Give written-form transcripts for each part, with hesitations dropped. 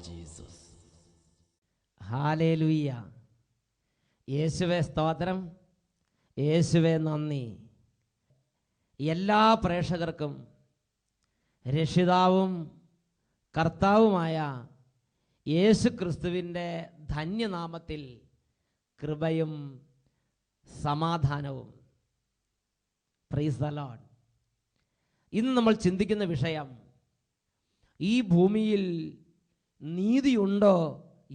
Jesus. Hallelujah. യേശുവേ സ്തോത്രം, യേശുവേ നന്ദി. എല്ലാ പ്രേക്ഷകർക്കും രക്ഷിതാവും കർത്താവുമായ യേശു ക്രിസ്തുവിൻ്റെ ധന്യനാമത്തിൽ കൃപയും സമാധാനവും. Praise the Lord. ഇന്ന് നമ്മൾ ചിന്തിക്കുന്ന വിഷയം ഈ ഭൂമിയിൽ നീതിയുണ്ടോ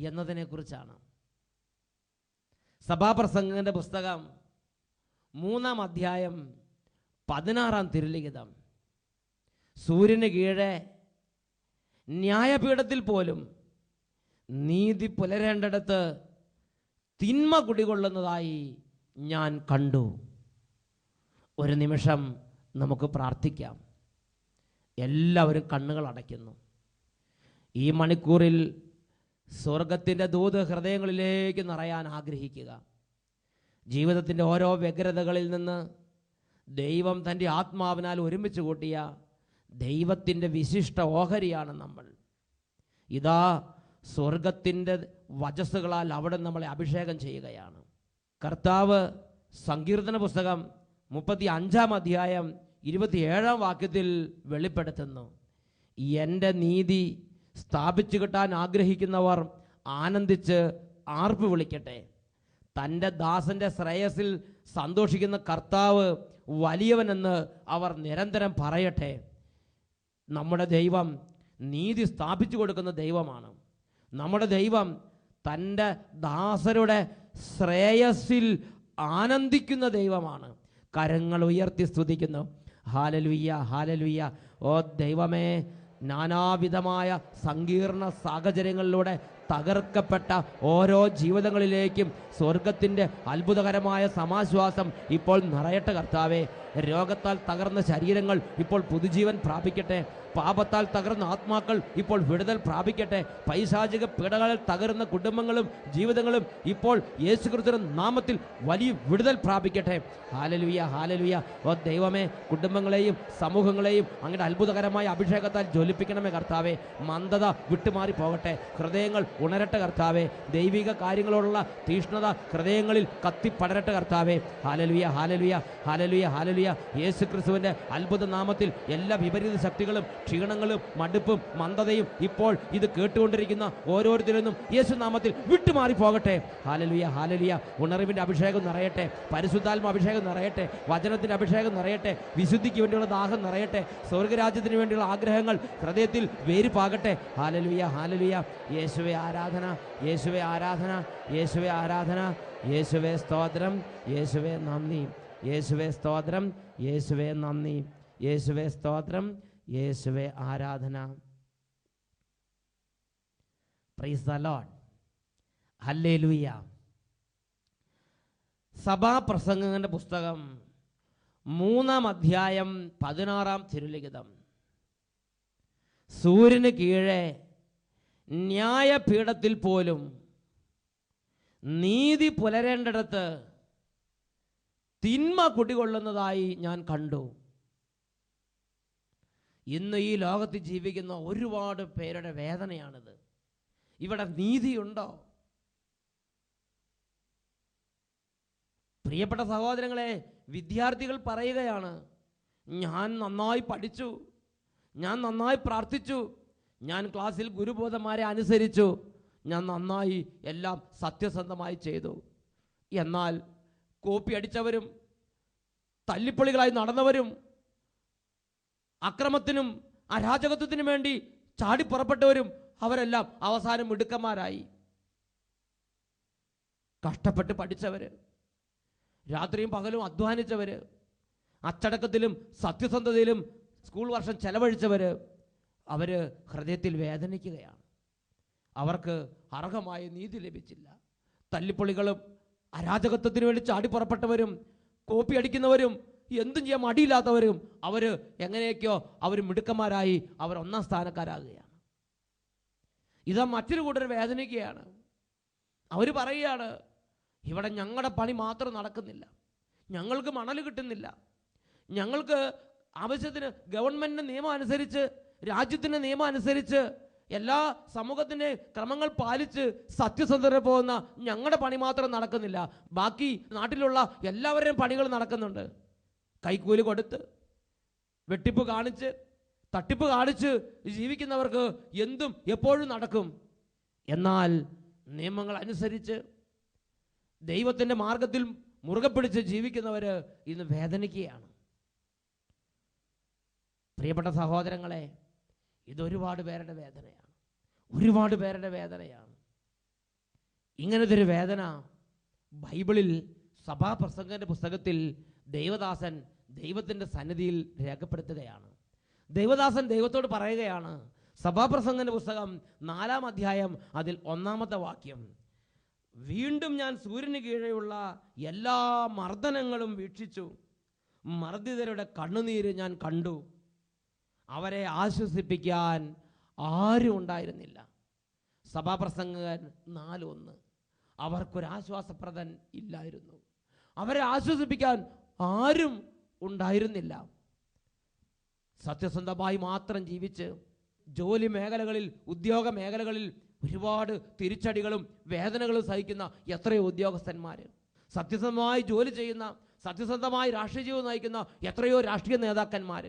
എന്നതിനെക്കുറിച്ചാണ്. സഭാപ്രസംഗങ്ങളുടെ പുസ്തകം 3-ാം അധ്യായം 16-ാം തിരുലിഖിതം. സൂര്യന് കീഴെ ന്യായപീഠത്തിൽ പോലും നീതി പുലരേണ്ടിടത്ത് തിന്മ കുടികൊള്ളുന്നതായി ഞാൻ കണ്ടു. ഒരു നിമിഷം നമുക്ക് പ്രാർത്ഥിക്കാം. എല്ലാവരും കണ്ണുകൾ അടയ്ക്കുന്നു. ഈ മണിക്കൂറിൽ സ്വർഗത്തിൻ്റെ ദൂത് ഹൃദയങ്ങളിലേക്ക് നിറയാൻ ആഗ്രഹിക്കുക. ജീവിതത്തിൻ്റെ ഓരോ വ്യഗ്രതകളിൽ നിന്ന് ദൈവം തൻ്റെ ആത്മാവിനാൽ ഒരുമിച്ച് കൂട്ടിയ ദൈവത്തിൻ്റെ വിശിഷ്ട ഓഹരിയാണ് നമ്മൾ. ഇതാ സ്വർഗത്തിൻ്റെ വചസ്സുകളാൽ അവിടെ നമ്മളെ അഭിഷേകം ചെയ്യുകയാണ്. കർത്താവ് സങ്കീർത്തന പുസ്തകം 35-ാം അധ്യായം 27-ാം വാക്യത്തിൽ വെളിപ്പെടുത്തുന്നു, എൻ്റെ നീതി സ്ഥാപിച്ചു കിട്ടാൻ ആഗ്രഹിക്കുന്നവർ ആനന്ദിച്ച് ആർപ്പ് വിളിക്കട്ടെ. തൻ്റെ ദാസൻ്റെ ശ്രേയസിൽ സന്തോഷിക്കുന്ന കർത്താവ് വലിയവനെന്ന് അവർ നിരന്തരം പറയട്ടെ. നമ്മുടെ ദൈവം നീതി സ്ഥാപിച്ചു കൊടുക്കുന്ന ദൈവമാണ്. നമ്മുടെ ദൈവം തൻ്റെ ദാസരുടെ ശ്രേയസിൽ ആനന്ദിക്കുന്ന ദൈവമാണ്. കരങ്ങൾ ഉയർത്തി സ്തുതിക്കുന്നു. Hallelujah, hallelujah. ഓ ദൈവമേ, നാനാവിധമായ സങ്കീർണ സാഹചര്യങ്ങളിലൂടെ തകർക്കപ്പെട്ട ഓരോ ജീവിതങ്ങളിലേക്കും സ്വർഗത്തിൻ്റെ അത്ഭുതകരമായ സമാശ്വാസം ഇപ്പോൾ നിറയട്ടെ കർത്താവേ. രോഗത്താൽ തകർന്ന ശരീരങ്ങൾ ഇപ്പോൾ പുതുജീവൻ പ്രാപിക്കട്ടെ. പാപത്താൽ തകർന്ന ആത്മാക്കൾ ഇപ്പോൾ വിടുതൽ പ്രാപിക്കട്ടെ. പൈശാചിക പീഡകളിൽ തകരുന്ന കുടുംബങ്ങളും ജീവിതങ്ങളും ഇപ്പോൾ യേശുക്രിസ്തുവിന്റെ നാമത്തിൽ വലിയ വിടുതൽ പ്രാപിക്കട്ടെ. Hallelujah, hallelujah. ഓ ദൈവമേ, കുടുംബങ്ങളെയും സമൂഹങ്ങളെയും അങ്ങയുടെ അത്ഭുതകരമായ അഭിഷേകത്താൽ ജ്വലിപ്പിക്കണമേ കർത്താവേ. മന്ദത വിട്ടുമാറി പോകട്ടെ. ഹൃദയങ്ങൾ ഉണരട്ടെ കർത്താവേ. ദൈവിക കാര്യങ്ങളോടുള്ള തീഷ്ണത ഹൃദയങ്ങളിൽ കത്തിപ്പടരട്ടെ കർത്താവേ. Hallelujah, hallelujah, hallelujah, hallelujah. യേശുക്രിസ്തുവിന്റെ അത്ഭുത നാമത്തിൽ എല്ലാ വിപരീത ശക്തികളും ക്ഷീണങ്ങളും മടുപ്പും മന്ദതയും ഇപ്പോൾ ഇത് കേട്ടുകൊണ്ടിരിക്കുന്ന ഓരോരുത്തരും യേശു നാമത്തിൽ വിട്ടുമാറി പോകട്ടെ. Hallelujah, hallelujah. ഉണർവിന്റെ അഭിഷേകം നിറയട്ടെ. പരിശുദ്ധാത്മ അഭിഷേകം നിറയട്ടെ. വചനത്തിന്റെ അഭിഷേകം നിറയട്ടെ. വിശുദ്ധിക്ക് വേണ്ടിയുള്ള ദാഹം നിറയട്ടെ. സ്വർഗരാജ്യത്തിന് വേണ്ടിയുള്ള ആഗ്രഹങ്ങൾ ഹൃദയത്തിൽ വേരുപാകട്ടെ. Hallelujah, hallelujah. യേശുവേ ആരാധന, യേശുവേ ആരാധന, യേശുവേ ആരാധന. യേശുവേ സ്തോത്രം, യേശുവേ നന്ദി. യേശുവേ സ്തോത്രം, യേശുവേ നന്ദി. യേശുവേ സ്തോത്രം, യേശുവേ ആരാധന. Praise the Lord. ഹല്ലേലൂയ. സഭാപ്രസംഗങ്ങളുടെ പുസ്തകം 3-ാം അധ്യായം 16-ാം തിരുലിഖിതം. സൂര്യന് കീഴെ ന്യായപീഠത്തിൽ പോലും നീതി പുലരേണ്ടിടത്ത് തിന്മ കുടികൊള്ളുന്നതായി ഞാൻ കണ്ടു. ഇന്ന് ഈ ലോകത്ത് ജീവിക്കുന്ന ഒരുപാട് പേരുടെ വേദനയാണിത്. ഇവിടെ നീതിയുണ്ടോ? പ്രിയപ്പെട്ട സഹോദരങ്ങളെ, വിദ്യാർത്ഥികൾ പറയുകയാണ്, ഞാൻ നന്നായി പഠിച്ചു, ഞാൻ നന്നായി പ്രാർത്ഥിച്ചു, ഞാൻ ക്ലാസ്സിൽ ഗുരുബോധന്മാരെ അനുസരിച്ചു, ഞാൻ നന്നായി എല്ലാം സത്യസന്ധമായി ചെയ്തു. എന്നാൽ കോപ്പി അടിച്ചവരും തല്ലിപ്പൊളികളായി നടന്നവരും അക്രമത്തിനും അരാജകത്വത്തിനും വേണ്ടി ചാടിപ്പുറപ്പെട്ടവരും അവരെല്ലാം അവസാനം മിടുക്കന്മാരായി. കഷ്ടപ്പെട്ട് പഠിച്ചവര്, രാത്രിയും പകലും അധ്വാനിച്ചവര്, അച്ചടക്കത്തിലും സത്യസന്ധതയിലും സ്കൂൾ വർഷം ചെലവഴിച്ചവര്, അവര് ഹൃദയത്തിൽ വേദനിക്കുകയാണ്. അവർക്ക് അർഹമായ നീതി ലഭിച്ചില്ല. തല്ലിപ്പൊളികളും അരാജകത്വത്തിന് വേണ്ടി ചാടിപ്പുറപ്പെട്ടവരും കോപ്പി അടിക്കുന്നവരും എന്തും ചെയ്യാൻ മടിയില്ലാത്തവരും അവര് എങ്ങനെയൊക്കെയോ അവർ മിടുക്കന്മാരായി അവർ 1-ാം സ്ഥാനക്കാരാകുകയാണ്. ഇതാ മറ്റൊരു കൂട്ടർ വേദനിക്കുകയാണ്. അവർ പറയുകയാണ്, ഇവിടെ ഞങ്ങളുടെ പണി മാത്രം നടക്കുന്നില്ല, ഞങ്ങൾക്ക് മണൽ കിട്ടുന്നില്ല, ഞങ്ങൾക്ക് ആവശ്യത്തിന് ഗവൺമെൻറ്റിൻ്റെ നിയമം അനുസരിച്ച് രാജ്യത്തിൻ്റെ നിയമം അനുസരിച്ച് എല്ലാ സമൂഹത്തിൻ്റെ ക്രമങ്ങൾ പാലിച്ച് സത്യസന്ധരെ പോകുന്ന ഞങ്ങളുടെ പണി മാത്രം നടക്കുന്നില്ല, ബാക്കി നാട്ടിലുള്ള എല്ലാവരുടെയും പണികൾ നടക്കുന്നുണ്ട്. കൈക്കൂലി കൊടുത്ത്, വെട്ടിപ്പ് കാണിച്ച്, തട്ടിപ്പ് കാണിച്ച് ജീവിക്കുന്നവർക്ക് എന്തും എപ്പോഴും നടക്കും. എന്നാൽ നിയമങ്ങൾ അനുസരിച്ച് ദൈവത്തിൻ്റെ മാർഗത്തിൽ മുറുകെ പിടിച്ച് ജീവിക്കുന്നവർ ഇന്ന് വേദനിക്കുകയാണ്. പ്രിയപ്പെട്ട സഹോദരങ്ങളെ, ഇതൊരുപാട് പേരുടെ വേദനയാണ്, ഒരുപാട് പേരുടെ വേദനയാണ്. ഇങ്ങനത്തെ ഒരു വേദന ബൈബിളിൽ സഭാപ്രസംഗന്റെ പുസ്തകത്തിൽ ദൈവദാസൻ ദൈവത്തിൻ്റെ സന്നിധിയിൽ രേഖപ്പെടുത്തുകയാണ്. ദൈവദാസൻ ദൈവത്തോട് പറയുകയാണ്. സഭാപ്രസംഗന്റെ പുസ്തകം 4-ാം അധ്യായം അതിൽ 1-ാമത്തെ വാക്യം, വീണ്ടും ഞാൻ സൂര്യന് കീഴെയുള്ള എല്ലാ മർദ്ദനങ്ങളും വീക്ഷിച്ചു, മർദ്ദിതരുടെ കണ്ണുനീര് ഞാൻ കണ്ടു, അവരെ ആശ്വസിപ്പിക്കാൻ ആരും ഉണ്ടായിരുന്നില്ല. സഭാപ്രസംഗകൻ 4:1, അവർക്കൊരാശ്വാസപ്രദൻ ഇല്ലായിരുന്നു, അവരെ ആശ്വസിപ്പിക്കാൻ ആരും ഉണ്ടായിരുന്നില്ല. സത്യസന്ധമായി മാത്രം ജീവിച്ച് ജോലി മേഖലകളിൽ, ഉദ്യോഗ മേഖലകളിൽ ഒരുപാട് തിരിച്ചടികളും വേദനകളും സഹിക്കുന്ന എത്രയോ ഉദ്യോഗസ്ഥന്മാർ, സത്യസന്ധമായി ജോലി ചെയ്യുന്ന, സത്യസന്ധമായി രാഷ്ട്രീയ ജീവിതം നയിക്കുന്ന എത്രയോ രാഷ്ട്രീയ നേതാക്കന്മാർ,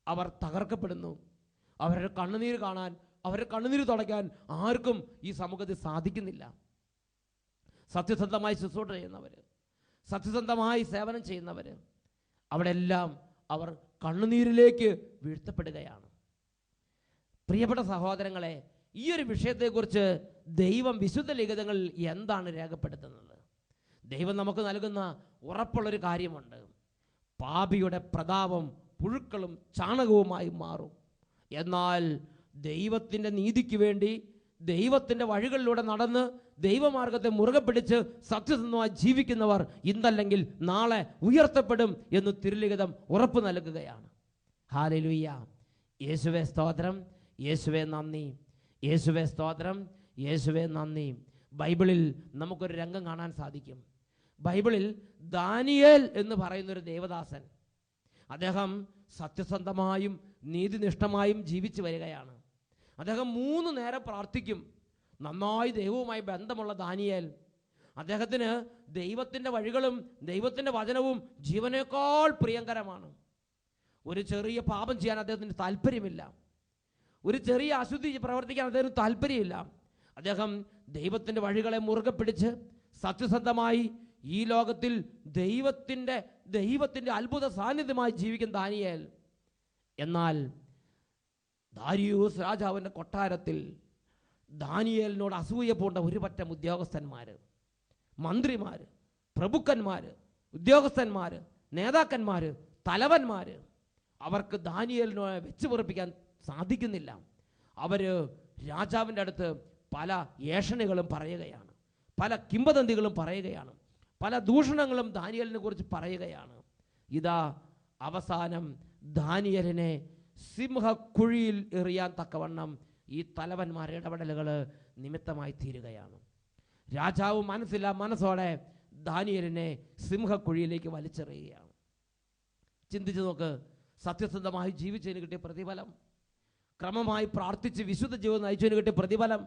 അവർ തകർക്കപ്പെടുന്നു. അവരുടെ കണ്ണുനീര് കാണാൻ, അവരുടെ കണ്ണുനീര് തുടയ്ക്കാൻ ആർക്കും ഈ സമൂഹത്തിൽ സാധിക്കുന്നില്ല. സത്യസന്ധമായി ശുശ്രൂഷ ചെയ്യുന്നവർ, സത്യസന്ധമായി സേവനം ചെയ്യുന്നവർ, അവിടെ എല്ലാം അവർ കണ്ണുനീരിലേക്ക് വീഴ്ത്തപ്പെടുകയാണ്. പ്രിയപ്പെട്ട സഹോദരങ്ങളെ, ഈ ഒരു വിഷയത്തെക്കുറിച്ച് ദൈവം വിശുദ്ധ ലിഖിതങ്ങളിൽ എന്താണ് രേഖപ്പെടുത്തുന്നത്? ദൈവം നമുക്ക് നൽകുന്ന ഉറപ്പുള്ളൊരു കാര്യമുണ്ട്. പാപിയുടെ പ്രതാപം പുഴുക്കളും ചാണകവുമായി മാറും. എന്നാൽ ദൈവത്തിൻ്റെ നീതിക്ക് വേണ്ടി ദൈവത്തിൻ്റെ വഴികളിലൂടെ നടന്ന് ദൈവമാർഗത്തെ മുറുകെ പിടിച്ച് സത്യസന്ധമായി ജീവിക്കുന്നവർ ഇന്നല്ലെങ്കിൽ നാളെ ഉയർത്തപ്പെടും എന്ന് തിരുലിഖിതം ഉറപ്പ് നൽകുകയാണ്. ഹല്ലേലൂയ. യേശുവേ സ്തോത്രം, യേശുവേ നന്ദി, യേശുവേ സ്തോത്രം, യേശുവേ നന്ദി. ബൈബിളിൽ നമുക്കൊരു രംഗം കാണാൻ സാധിക്കും. ബൈബിളിൽ ദാനിയേൽ എന്ന് പറയുന്നൊരു ദേവദാസൻ, അദ്ദേഹം സത്യസന്ധമായും നീതിനിഷ്ഠമായും ജീവിച്ചു വരികയാണ്. അദ്ദേഹം 3 നേരം പ്രാർത്ഥിക്കും. നന്നായി ദൈവവുമായി ബന്ധമുള്ള ദാനിയേൽ, അദ്ദേഹത്തിന് ദൈവത്തിൻ്റെ വഴികളും ദൈവത്തിൻ്റെ വചനവും ജീവനേക്കാൾ പ്രിയങ്കരമാണ്. ഒരു ചെറിയ പാപം ചെയ്യാൻ അദ്ദേഹത്തിന് താല്പര്യമില്ല, ഒരു ചെറിയ അശുദ്ധി പ്രവർത്തിക്കാൻ അദ്ദേഹത്തിന് താല്പര്യമില്ല. അദ്ദേഹം ദൈവത്തിൻ്റെ വഴികളെ മുറുകെ പിടിച്ച് സത്യസന്ധമായി ഈ ലോകത്തിൽ ദൈവത്തിൻ്റെ അത്ഭുത സാന്നിധ്യമായി ജീവിക്കുന്ന ദാനിയേൽ. എന്നാൽ ദാരിയൂസ് രാജാവിൻ്റെ കൊട്ടാരത്തിൽ ദാനിയേലിനോട് അസൂയ പൂണ്ട ഒരു പറ്റം ഉദ്യോഗസ്ഥന്മാർ, മന്ത്രിമാർ, പ്രഭുക്കന്മാർ, ഉദ്യോഗസ്ഥന്മാർ, നേതാക്കന്മാർ, തലവന്മാർ, അവർക്ക് ദാനിയേലിനെ വെച്ച് പൊറിപ്പിക്കാൻ സാധിക്കുന്നില്ല. അവർ രാജാവിൻ്റെ അടുത്ത് പല ഏഷണികളും പറയുകയാണ്, പല കിംവദന്തികളും പറയുകയാണ്, പല ദൂഷണങ്ങളും ദാനിയേലിനെ കുറിച്ച് പറയുകയാണ്. ഇതാ അവസാനം ദാനിയേലിനെ സിംഹക്കുഴിയിൽ എറിയാൻ തക്കവണ്ണം ഈ തലവന്മാരുടെ ഇടപെടലുകൾ നിമിത്തമായി തീരുകയാണ്. രാജാവ് മനസ്സോടെ ദാനിയേലിനെ സിംഹക്കുഴിയിലേക്ക് വലിച്ചെറിയുകയാണ്. ചിന്തിച്ചു നോക്ക്, സത്യസന്ധമായി ജീവിച്ചതിന് കിട്ടിയ പ്രതിഫലം, ക്രമമായി പ്രാർത്ഥിച്ച് വിശുദ്ധ ജീവിതം നയിച്ചതിന് കിട്ടിയ പ്രതിഫലം,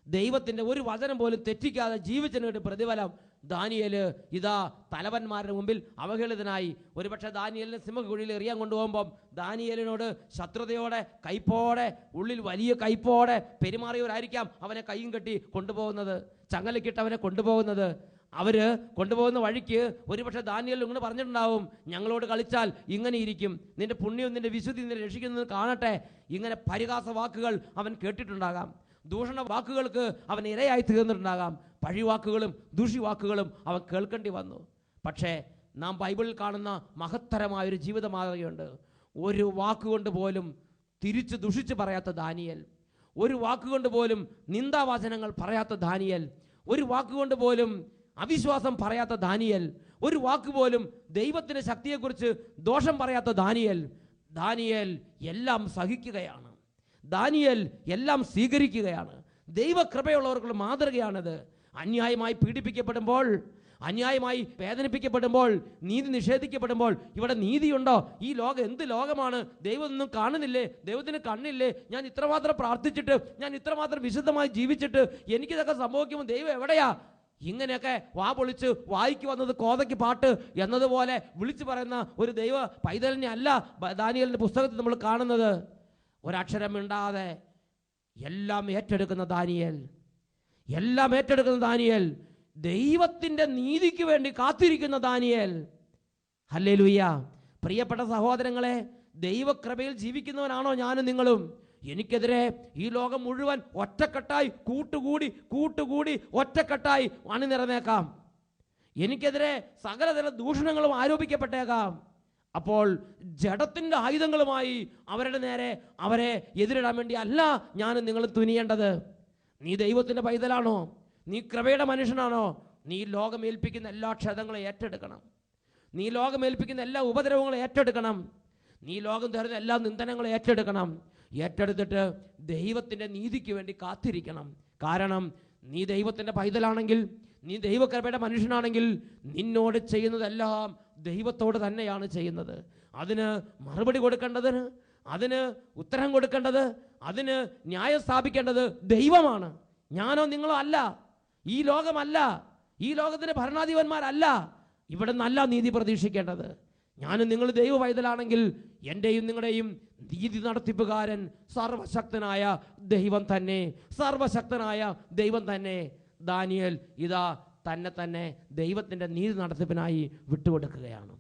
ദൈവത്തിൻ്റെ ഒരു വചനം പോലും തെറ്റിക്കാതെ ജീവിച്ചതിന് കിട്ടിയ പ്രതിഫലം. ദാനിയേൽ ഇതാ തലവന്മാരുടെ മുമ്പിൽ അവഹേളിതനായി. ഒരുപക്ഷെ ദാനിയേലിനെ സിംഹക്കുഴിയിൽ എറിയാൻ കൊണ്ടുപോകുമ്പം ദാനിയേലിനോട് ശത്രുതയോടെ, കൈപ്പോടെ, ഉള്ളിൽ വലിയ കൈപ്പോടെ പെരുമാറിയവരായിരിക്കാം അവനെ കൈയും കെട്ടി കൊണ്ടുപോകുന്നത്, ചങ്ങലക്കിട്ട് അവനെ കൊണ്ടുപോകുന്നത്. അവർ കൊണ്ടുപോകുന്ന വഴിക്ക് ഒരുപക്ഷെ ദാനിയേൽ ഇങ്ങനെ പറഞ്ഞിട്ടുണ്ടാവും, ഞങ്ങളോട് കളിച്ചാൽ ഇങ്ങനെ ഇരിക്കും, നിന്റെ പുണ്യവും നിന്റെ വിശുദ്ധി നിന്നെ രക്ഷിക്കുന്നത് കാണട്ടെ. ഇങ്ങനെ പരിഹാസ വാക്കുകൾ അവൻ കേട്ടിട്ടുണ്ടാകാം, ദൂഷണ വാക്കുകൾക്ക് അവൻ ഇരയായി തീർന്നിട്ടുണ്ടാകാം, പഴിവാക്കുകളും ദൂഷിവാക്കുകളും അവൻ കേൾക്കേണ്ടി വന്നു. പക്ഷേ നാം ബൈബിളിൽ കാണുന്ന മഹത്തരമായൊരു ജീവിത മാതൃകയുണ്ട്. ഒരു വാക്കുകൊണ്ട് പോലും തിരിച്ച് ദുഷിച്ച് പറയാത്ത ദാനിയേൽ, ഒരു വാക്കുകൊണ്ട് പോലും നിന്ദാവചനങ്ങൾ പറയാത്ത ദാനിയേൽ, ഒരു വാക്കുകൊണ്ട് പോലും അവിശ്വാസം പറയാത്ത ദാനിയേൽ, ഒരു വാക്കുപോലും ദൈവത്തിൻ്റെ ശക്തിയെക്കുറിച്ച് ദോഷം പറയാത്ത ദാനിയേൽ എല്ലാം സഹിക്കുകയാണ്. ദാനിയേൽ എല്ലാം സ്വീകരിക്കുകയാണ്. ദൈവകൃപയുള്ളവർക്കുള്ള മാതൃകയാണിത്. അന്യായമായി പീഡിപ്പിക്കപ്പെടുമ്പോൾ, അന്യായമായി വേദനിപ്പിക്കപ്പെടുമ്പോൾ, നീതി നിഷേധിക്കപ്പെടുമ്പോൾ ഇവിടെ നീതിയുണ്ടോ? ഈ ലോകം എന്ത് ലോകമാണ്? ദൈവം ഒന്നും കാണുന്നില്ലേ? ദൈവത്തിന് കണ്ണില്ലേ? ഞാൻ ഇത്രമാത്രം പ്രാർത്ഥിച്ചിട്ട്, ഞാൻ ഇത്രമാത്രം വിശുദ്ധമായി ജീവിച്ചിട്ട് എനിക്കിതൊക്കെ സംഭവിക്കുമ്പോൾ ദൈവം എവിടെയാ? ഇങ്ങനെയൊക്കെ വാ പൊളിച്ച് വായിക്ക് വന്നത് കോതയ്ക്ക് പാട്ട് എന്നതുപോലെ വിളിച്ചു പറയുന്ന ഒരു ദൈവ പൈതലിനെ അല്ല ദാനിയേലിന്റെ പുസ്തകത്തിൽ നമ്മൾ കാണുന്നത്. ഒരക്ഷരം മിണ്ടാതെ എല്ലാം ഏറ്റെടുക്കുന്ന ദാനിയേൽ, എല്ലാം ഏറ്റെടുക്കുന്ന ദാനിയേൽ, ദൈവത്തിൻ്റെ നീതിക്ക് വേണ്ടി കാത്തിരിക്കുന്ന ദാനിയേൽ. ഹല്ലേലൂയ. പ്രിയപ്പെട്ട സഹോദരങ്ങളെ, ദൈവകൃപയിൽ ജീവിക്കുന്നവനാണോ ഞാനും നിങ്ങളും? എനിക്കെതിരെ ഈ ലോകം മുഴുവൻ ഒറ്റക്കെട്ടായി കൂട്ടുകൂടി ഒറ്റക്കെട്ടായി അണിനിരന്നേക്കാം. എനിക്കെതിരെ സകലതര ദൂഷണങ്ങളും ആരോപിക്കപ്പെട്ടേക്കാം. അപ്പോൾ ജഡത്തിൻ്റെ ആയുധങ്ങളുമായി അവരുടെ നേരെ അവരെ എതിരിടാൻ വേണ്ടി അല്ല ഞാനും നിങ്ങളും തുനിയേണ്ടത്. നീ ദൈവത്തിൻ്റെ പൈതലാണോ? നീ കൃപയുടെ മനുഷ്യനാണോ? നീ ലോകം ഏൽപ്പിക്കുന്ന എല്ലാ ക്ഷതങ്ങളും ഏറ്റെടുക്കണം. നീ ലോകം ഏൽപ്പിക്കുന്ന എല്ലാ ഉപദ്രവങ്ങളും ഏറ്റെടുക്കണം. നീ ലോകം തരുന്ന എല്ലാ നിന്ദനങ്ങളും ഏറ്റെടുക്കണം. ഏറ്റെടുത്തിട്ട് ദൈവത്തിൻ്റെ നീതിക്ക് വേണ്ടി കാത്തിരിക്കണം. കാരണം നീ ദൈവത്തിൻ്റെ പൈതലാണെങ്കിൽ, നീ ദൈവകൃപയുടെ മനുഷ്യനാണെങ്കിൽ നിന്നോട് ചെയ്യുന്നതെല്ലാം ദൈവത്തോട് തന്നെയാണ് ചെയ്യുന്നത്. അതിന് മറുപടി കൊടുക്കേണ്ടതിന്, അതിന് ഉത്തരം കൊടുക്കേണ്ടത്, അതിന് ന്യായം സ്ഥാപിക്കേണ്ടത് ദൈവമാണ്. ഞാനോ നിങ്ങളോ അല്ല, ഈ ലോകമല്ല, ഈ ലോകത്തിൻ്റെ ഭരണാധിപന്മാരല്ല. ഇവിടെ നല്ല നീതി പ്രതീക്ഷിക്കേണ്ടത്. ഞാനും നിങ്ങൾ ദൈവ പൈതലാണെങ്കിൽ എൻ്റെയും നിങ്ങളുടെയും നീതി നടത്തിപ്പുകാരൻ സർവശക്തനായ ദൈവം തന്നെ, സർവശക്തനായ ദൈവം തന്നെ. ദാനിയേൽ ഇതാ തന്നെ ദൈവത്തിൻ്റെ നീതി നടത്തിപ്പിനായി വിട്ടുകൊടുക്കുകയാണ്.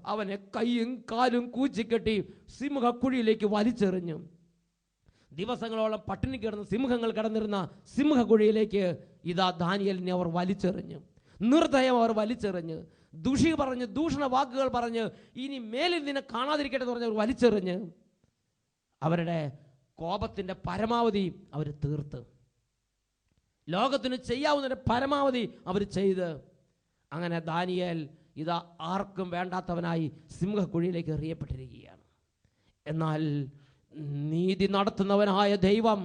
അവനെ കൈയും കാലും കൂച്ചിക്കെട്ടി സിംഹക്കുഴിയിലേക്ക് വലിച്ചെറിഞ്ഞു. ദിവസങ്ങളോളം പട്ടിണി കിടന്ന് സിംഹങ്ങൾ കിടന്നിരുന്ന സിംഹക്കുഴിയിലേക്ക് ഇതാ ദാനിയേലിനെ അവർ വലിച്ചെറിഞ്ഞു. നിർദ്ദയം അവർ വലിച്ചെറിഞ്ഞ്, ദൂഷണ വാക്കുകൾ പറഞ്ഞ്, ഇനി മേലിൽ നിന്നെ കാണാതിരിക്കട്ടെ എന്ന് പറഞ്ഞ് അവർ വലിച്ചെറിഞ്ഞ് അവരുടെ കോപത്തിൻ്റെ പരമാവധി അവർ തീർത്ത്, ലോകത്തിന് ചെയ്യാവുന്നതിൻ്റെ പരമാവധി അവർ ചെയ്ത്, അങ്ങനെ ദാനിയേൽ ഇതാ ആർക്കും വേണ്ടാത്തവനായി സിംഹക്കുഴിയിലേക്ക് എറിയപ്പെട്ടിരിക്കുകയാണ്. എന്നാൽ നീതി നടത്തുന്നവനായ ദൈവം,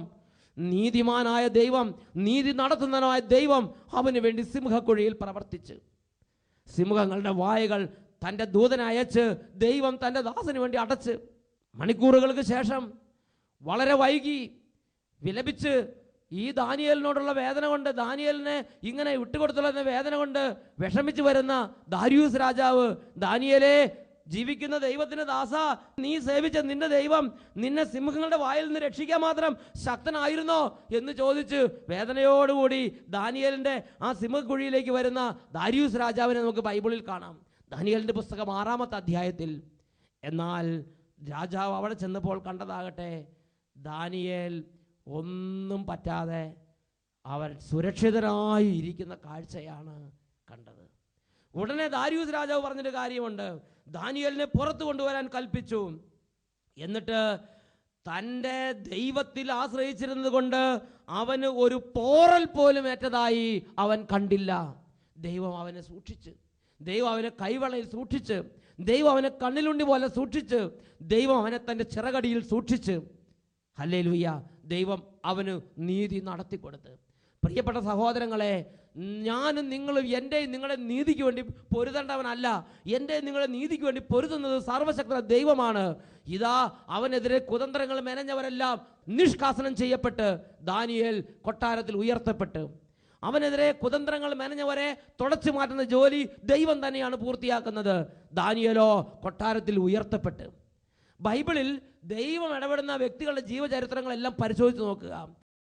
നീതിമാനായ ദൈവം, നീതി നടത്തുന്നവനായ ദൈവം അവന് വേണ്ടി സിംഹക്കുഴിയിൽ പ്രവർത്തിച്ച് സിംഹങ്ങളുടെ വായകൾ തൻ്റെ ദൂതനെ അയച്ച് ദൈവം തൻ്റെ ദാസന് വേണ്ടി അടച്ച്, മണിക്കൂറുകൾക്ക് ശേഷം വളരെ വൈകി വിലപിച്ച് ഈ ദാനിയേലിനോടുള്ള വേദന കൊണ്ട്, ദാനിയേലിനെ ഇങ്ങനെ വിട്ടുകൊടുത്തുള്ള വേദന കൊണ്ട് വിഷമിച്ച് വരുന്ന ദാരിയൂസ് രാജാവ്, ദാനിയേലേ, ജീവിക്കുന്ന ദൈവത്തിന് ദാസ, നീ സേവിച്ച നിന്റെ ദൈവം നിന്നെ സിംഹങ്ങളുടെ വായിൽ നിന്ന് രക്ഷിക്കാൻ മാത്രം ശക്തനായിരുന്നോ എന്ന് ചോദിച്ച് വേദനയോടുകൂടി ദാനിയേലിൻ്റെ ആ സിംഹക്കുഴിയിലേക്ക് വരുന്ന ദാരിയൂസ് രാജാവിനെ നമുക്ക് ബൈബിളിൽ കാണാം, ദാനിയേലിൻ്റെ പുസ്തകം 6-ാമത്തെ അധ്യായത്തിൽ. എന്നാൽ രാജാവ് അവിടെ ചെന്നപ്പോൾ കണ്ടതാകട്ടെ, ദാനിയേൽ ഒന്നും പറ്റാതെ അവൻ സുരക്ഷിതനായി ഇരിക്കുന്ന കാഴ്ചയാണ് കണ്ടത്. ഉടനെ ദാരിയൂസ് രാജാവ് പറഞ്ഞൊരു കാര്യമുണ്ട്. ദാനിയേലിനെ പുറത്തു കൊണ്ടുവരാൻ കൽപ്പിച്ചു. എന്നിട്ട് തൻ്റെ ദൈവത്തിൽ ആശ്രയിച്ചിരുന്നത് കൊണ്ട് അവന് ഒരു പോറൽ പോലും ഏറ്റതായി അവൻ കണ്ടില്ല. ദൈവം അവനെ സൂക്ഷിച്ച്, ദൈവം അവനെ കൈവളയിൽ സൂക്ഷിച്ച്, ദൈവം അവനെ കണ്ണിലുണ്ടി പോലെ സൂക്ഷിച്ച്, ദൈവം അവനെ തൻ്റെ ചിറകടിയിൽ സൂക്ഷിച്ച്. ഹല്ലേലൂയ. ദൈവം അവന് നീതി നടത്തിക്കൊടുത്ത്. പ്രിയപ്പെട്ട സഹോദരങ്ങളെ, ഞാനും നിങ്ങളും എൻ്റെയും നിങ്ങളുടെ നീതിക്ക് വേണ്ടി പൊരുതേണ്ടവനല്ല. എൻ്റെയും നിങ്ങളുടെ നീതിക്ക് വേണ്ടി പൊരുതുന്നത് സർവശക്തനായ ദൈവമാണ്. ഇതാ അവനെതിരെ കുതന്ത്രങ്ങൾ മെനഞ്ഞവരെല്ലാം നിഷ്കാസനം ചെയ്യപ്പെട്ട് ദാനിയേൽ കൊട്ടാരത്തിൽ ഉയർത്തപ്പെട്ട്, അവനെതിരെ കുതന്ത്രങ്ങൾ മെനഞ്ഞവരെ തുടച്ചു മാറ്റുന്ന ജോലി ദൈവം തന്നെയാണ് പൂർത്തിയാക്കുന്നത്. ദാനിയേലോ കൊട്ടാരത്തിൽ ഉയർത്തപ്പെട്ട്. ബൈബിളിൽ ദൈവം ഇടപെടുന്ന വ്യക്തികളുടെ ജീവചരിത്രങ്ങളെല്ലാം പരിശോധിച്ച് നോക്കുക.